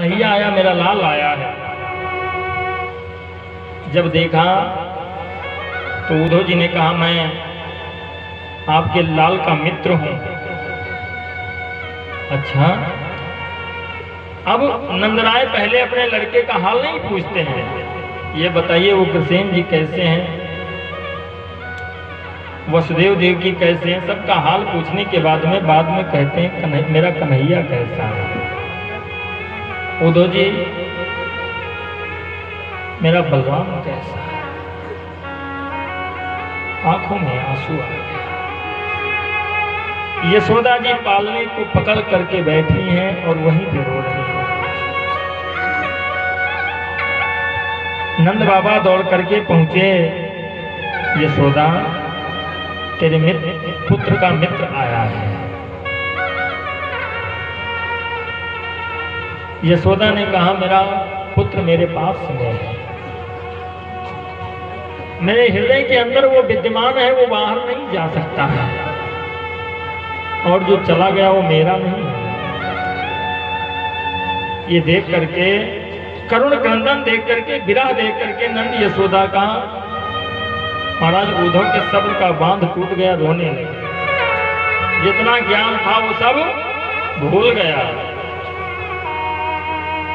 कन्हैया आया, मेरा लाल आया है। जब देखा तो उद्धव जी ने कहा, मैं आपके लाल का मित्र हूं। अच्छा, अब नंदराय पहले अपने लड़के का हाल नहीं पूछते हैं, ये बताइए वो उग्रसेन जी कैसे हैं, वसुदेव देव की कैसे हैं, सबका हाल पूछने के बाद में कहते हैं मेरा कन्हैया कैसा है। उद्धव जी, मेरा बलराम कैसा है। आंखों में आंसू आ गए। यशोदा जी पालने को पकड़ करके बैठी हैं और वहीं पे रो रही हैं। नंद बाबा दौड़ करके पहुंचे, यशोदा तेरे पुत्र का मित्र आया है। यशोदा ने कहा, मेरा पुत्र मेरे पास में है, मेरे हृदय के अंदर वो विद्यमान है, वो बाहर नहीं जा सकता है, और जो चला गया वो मेरा नहीं है। ये देख करके, करुण क्रंदन देख करके, विरह देख करके नंद यशोदा का, महाराज उद्धव के सब्र का बांध टूट गया, रोने लगे। जितना ज्ञान था वो सब भूल गया।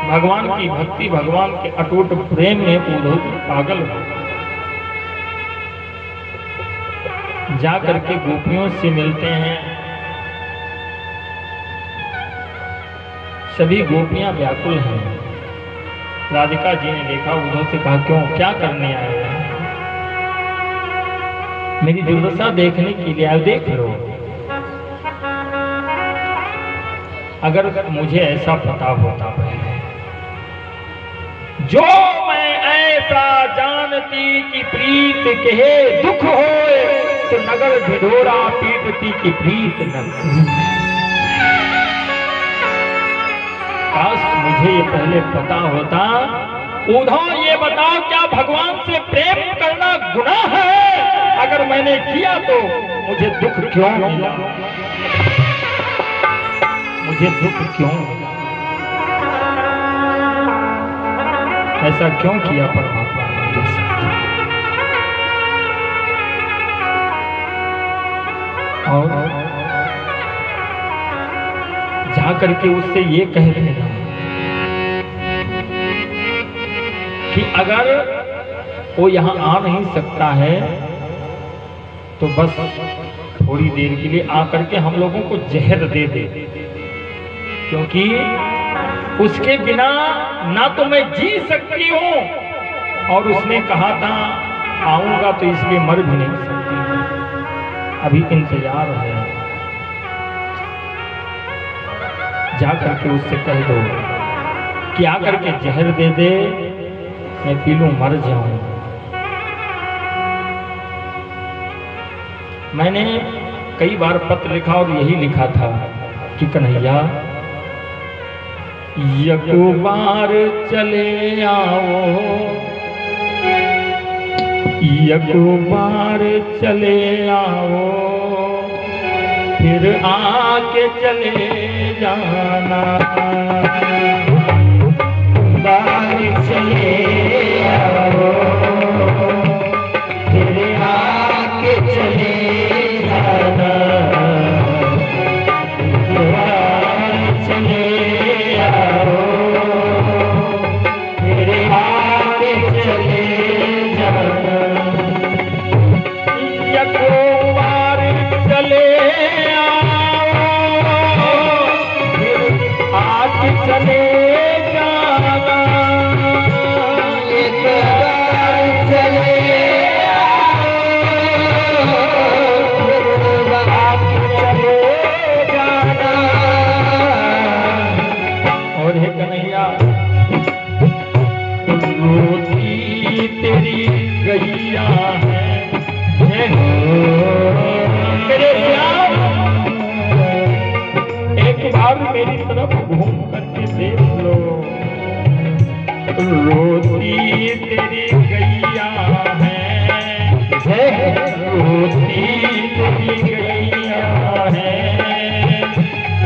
भगवान की भक्ति, भगवान के अटूट प्रेम में उद्धव पागल हो। जा करके गोपियों से मिलते हैं। सभी गोपियां व्याकुल हैं। राधिका जी ने देखा, उद्धव से कहा, क्यों, क्या करने आए हैं? मेरी दुर्दशा देखने के लिए आए, देख लो। अगर मुझे ऐसा पता होता पहले, जो मैं ऐसा जानती कि प्रीत कहे दुख होए, तो नगर ढिढोरा पीटती की प्रीत न। काश मुझे ये पहले पता होता। उद्धव, ये बताओ, क्या भगवान से प्रेम करना गुनाह है? अगर मैंने किया तो मुझे दुख क्यों मिला? मुझे दुख क्यों मिला? ऐसा क्यों किया परमात्मा ने मेरे साथ? और जा करके उससे ये कह देना कि अगर वो यहां आ नहीं सकता है तो बस थोड़ी देर के लिए आकर के हम लोगों को जहर दे दे, क्योंकि उसके बिना ना तो मैं जी सकती हूं, और उसने कहा था आऊंगा तो इसलिए मर भी नहीं सकती। अभी इंतजार है। जा करके उससे कह दो कि आकर के जहर दे दे, मैं पी लूं, मर जाऊं। मैंने कई बार पत्र लिखा और यही लिखा था कि कन्हैया, यको बार चले आओ, यको बार चले आओ, फिर आके चले जाना। बार चले आओ, फिर आके चले जाना। बार चले आओ, फिर आके चले जाना। यको बार चले चले जाना। एक बार चले चले जाना। और हे कन्हैया, रोती तेरी गैया है, मेरे श्याम, एक बार मेरी तरफ घूम करके देख लो। रोती तेरी गैया है, रोती तेरी गैया है,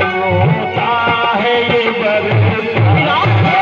रोता है ये बरसात।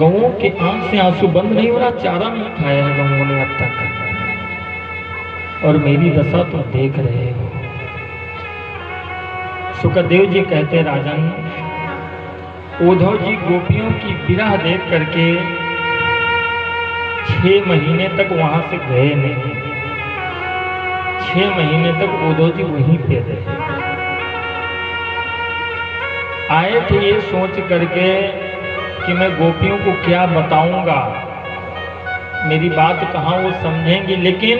गौओं के आंख से आंसू बंद नहीं हो रहा, चारा नहीं खाया है गौओं ने अब तक, और मेरी दशा तुम देख रहे हो। सुखदेव जी कहते राजन, उद्धव जी गोपियों की विरह देख करके 6 महीने तक वहां से गए नहीं। 6 महीने तक उद्धव जी वहीं पे रहे। आए थे ये सोच करके कि मैं गोपियों को क्या बताऊंगा, मेरी बात कहाँ वो समझेंगी, लेकिन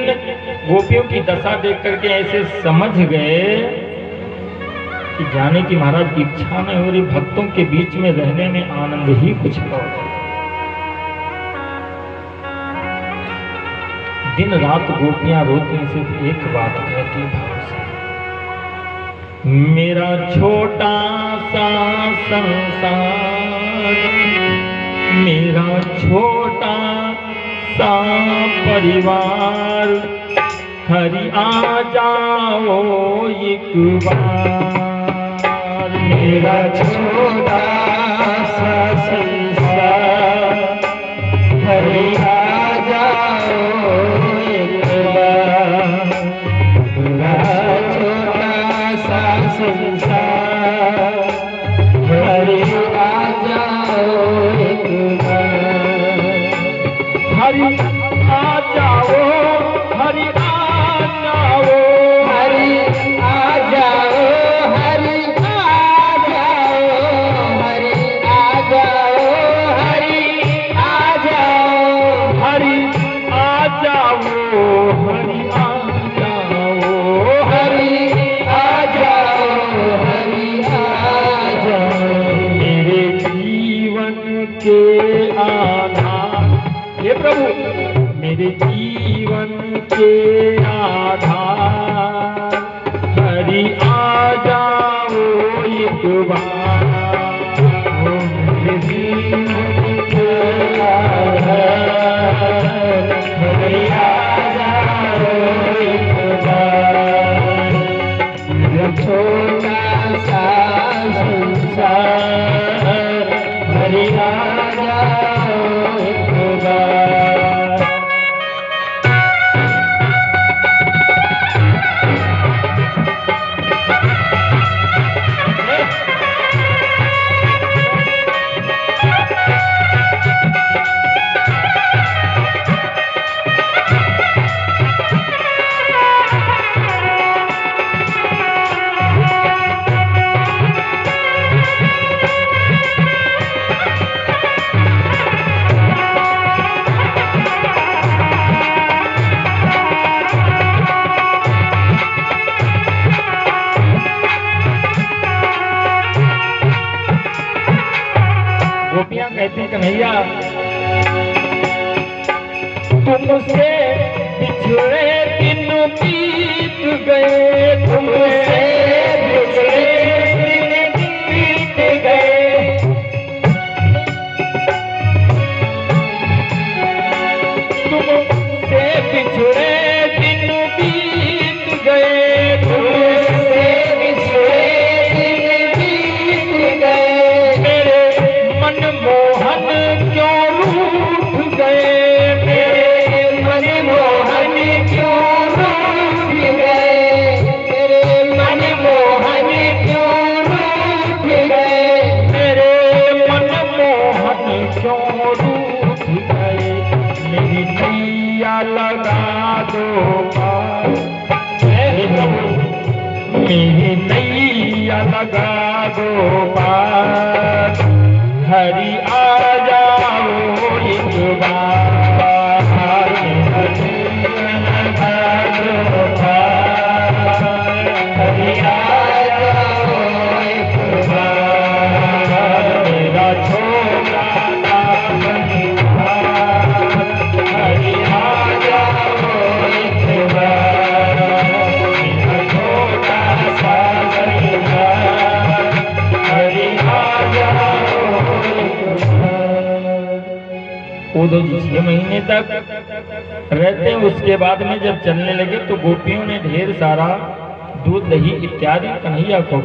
गोपियों की दशा देख करके ऐसे समझ गए कि जाने की महाराज इच्छा नहीं हो रही, भक्तों के बीच में रहने में आनंद ही कुछ और है। दिन रात गोपियां रोती, सिर्फ एक बात कहती भाव से, मेरा छोटा सा संसार, मेरा छोटा सा परिवार, हरि आ जाओ एक बार, मेरा छोटा सा संसार, हरि आ जाओ एक बार, मेरा छोटा सा संसार, हरि आ जाओ एक बार, हरि आ जाओ, हरि आ जाओ, हरि आ जाओ, हरि आ जाओ, हरि आ जाओ, हरि आ जाओ, हरि आ जाओ, हरि आ जाओ, हरि आ जाओ, हरि आ जाओ, मेरे जीवन के आधार, हे प्रभु मेरे जीवन के आधार, हरि आ जाओ एक बार, मेरे जीवन के आधार, हरि आ जाओ एक बार, मेरा छोटा सा संसार, हरि आ जाओ एक बार। गोपियां कहती कन्हैया, तुमसे बिछड़े दिन बीत गए, तुमसे बिछड़े दिन बीत गए, तुमसे बिछड़े दिन बीत गए, तुमसे बिछड़े दिन बीत गए, मेरे मनमोहन क्यों रूठ गए, मेरे मनमोहन क्यों रूठ गए, मेरे मनमोहन क्यों रूठ गए, मेरे मनमोहन क्यों रूठ गए, मेरी नैया लगा दो पार, मेरी नैया लगा दो पार, हरि आ जाओ एक बार, मेरा जीवन लगा दो पार, हरि आ जाओ एक बार, मेरा छोटा सा संसार, हरि आ जाओ एक बार, मेरा छोटा सा संसार, हरि आ जाओ। उद्धव जी 6 महीने तक रहते, उसके बाद में जब चलने लगे तो गोपियों ने ढेर सारा दूध दही इत्यादि कन्हैया को